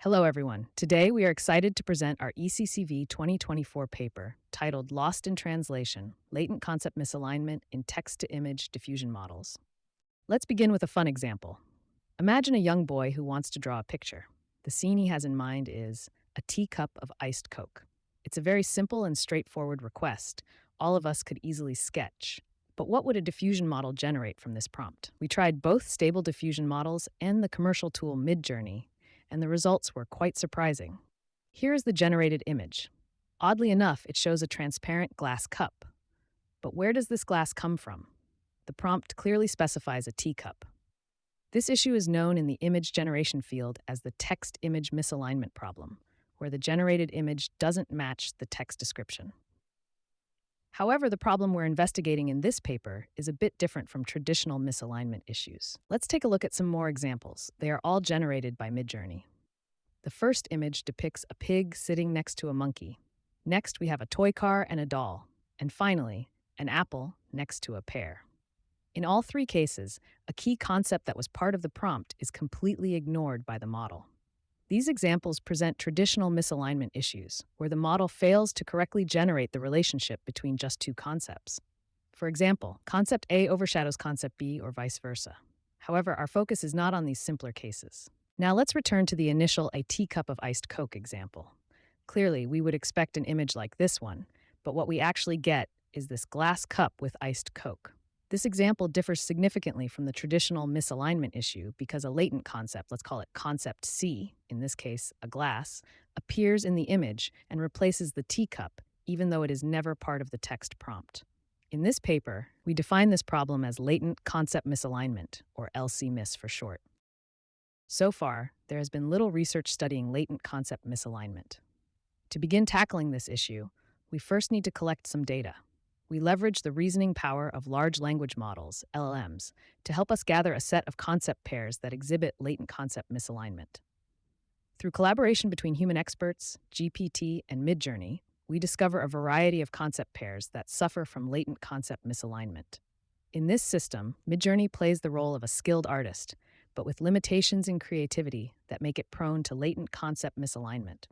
Hello, everyone. Today, we are excited to present our ECCV 2024 paper titled Lost in Translation, Latent Concept Misalignment in Text-to-Image Diffusion Models. Let's begin with a fun example. Imagine a young boy who wants to draw a picture. The scene he has in mind is a teacup of iced Coke. It's a very simple and straightforward request all of us could easily sketch. But what would a diffusion model generate from this prompt? We tried both stable diffusion models and the commercial tool Midjourney, and the results were quite surprising. Here is the generated image. Oddly enough, it shows a transparent glass cup. But where does this glass come from? The prompt clearly specifies a teacup. This issue is known in the image generation field as the text-image misalignment problem, where the generated image doesn't match the text description. However, the problem we're investigating in this paper is a bit different from traditional misalignment issues. Let's take a look at some more examples. They are all generated by Midjourney. The first image depicts a pig sitting next to a monkey. Next, we have a toy car and a doll. And finally, an apple next to a pear. In all three cases, a key concept that was part of the prompt is completely ignored by the model. These examples present traditional misalignment issues, where the model fails to correctly generate the relationship between just two concepts. For example, concept A overshadows concept B or vice versa. However, our focus is not on these simpler cases. Now let's return to the initial a teacup of iced Coke example. Clearly, we would expect an image like this one, but what we actually get is this glass cup with iced Coke. This example differs significantly from the traditional misalignment issue because a latent concept, let's call it concept C, in this case a glass, appears in the image and replaces the teacup, even though it is never part of the text prompt. In this paper, we define this problem as latent concept misalignment, or LC-miss for short. So far, there has been little research studying latent concept misalignment. To begin tackling this issue, we first need to collect some data. We leverage the reasoning power of large language models, LLMs, to help us gather a set of concept pairs that exhibit latent concept misalignment. Through collaboration between human experts, GPT, and Midjourney, we discover a variety of concept pairs that suffer from latent concept misalignment. In this system, Midjourney plays the role of a skilled artist, but with limitations in creativity that make it prone to latent concept misalignment.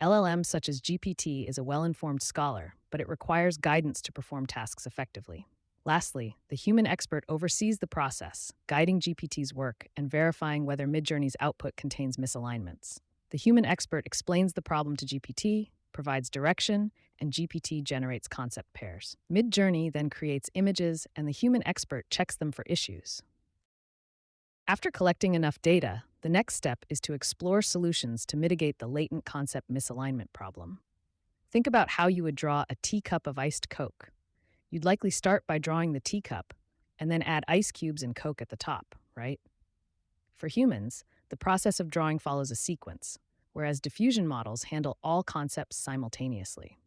LLMs such as GPT is a well-informed scholar, but it requires guidance to perform tasks effectively. Lastly, the human expert oversees the process, guiding GPT's work and verifying whether Midjourney's output contains misalignments. The human expert explains the problem to GPT, provides direction, and GPT generates concept pairs. Midjourney then creates images, and the human expert checks them for issues. After collecting enough data, the next step is to explore solutions to mitigate the latent concept misalignment problem. Think about how you would draw a teacup of iced Coke. You'd likely start by drawing the teacup and then add ice cubes and Coke at the top, right? For humans, the process of drawing follows a sequence, whereas diffusion models handle all concepts simultaneously.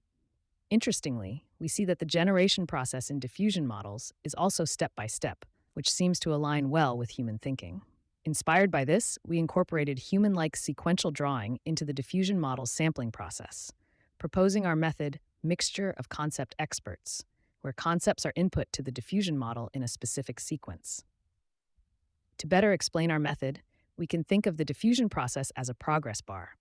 Interestingly, we see that the generation process in diffusion models is also step-by-step, which seems to align well with human thinking. Inspired by this, we incorporated human-like sequential drawing into the diffusion model's sampling process, proposing our method, mixture of concept experts, where concepts are input to the diffusion model in a specific sequence. To better explain our method, we can think of the diffusion process as a progress bar.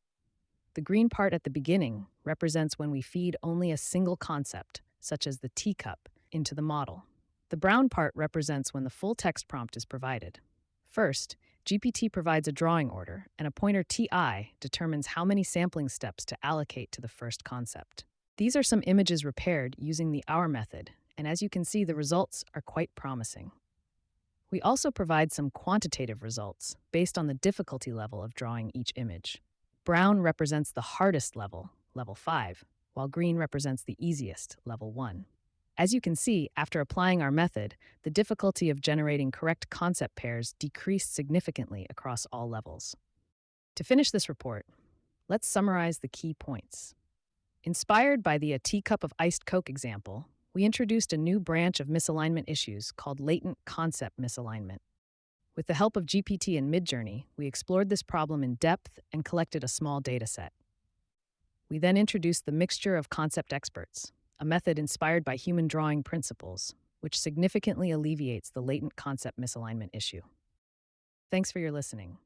The green part at the beginning represents when we feed only a single concept, such as the teacup, into the model. The brown part represents when the full text prompt is provided. First, GPT provides a drawing order, and a pointer TI determines how many sampling steps to allocate to the first concept. These are some images repaired using the OUR method, and as you can see, the results are quite promising. We also provide some quantitative results based on the difficulty level of drawing each image. Brown represents the hardest level, level 5, while green represents the easiest, level 1. As you can see, after applying our method, the difficulty of generating correct concept pairs decreased significantly across all levels. To finish this report, let's summarize the key points. Inspired by the a teacup of iced Coke example, we introduced a new branch of misalignment issues called latent concept misalignment. With the help of GPT and Midjourney, we explored this problem in depth and collected a small dataset. We then introduced the mixture of concept experts, a method inspired by human drawing principles, which significantly alleviates the latent concept misalignment issue. Thanks for your listening.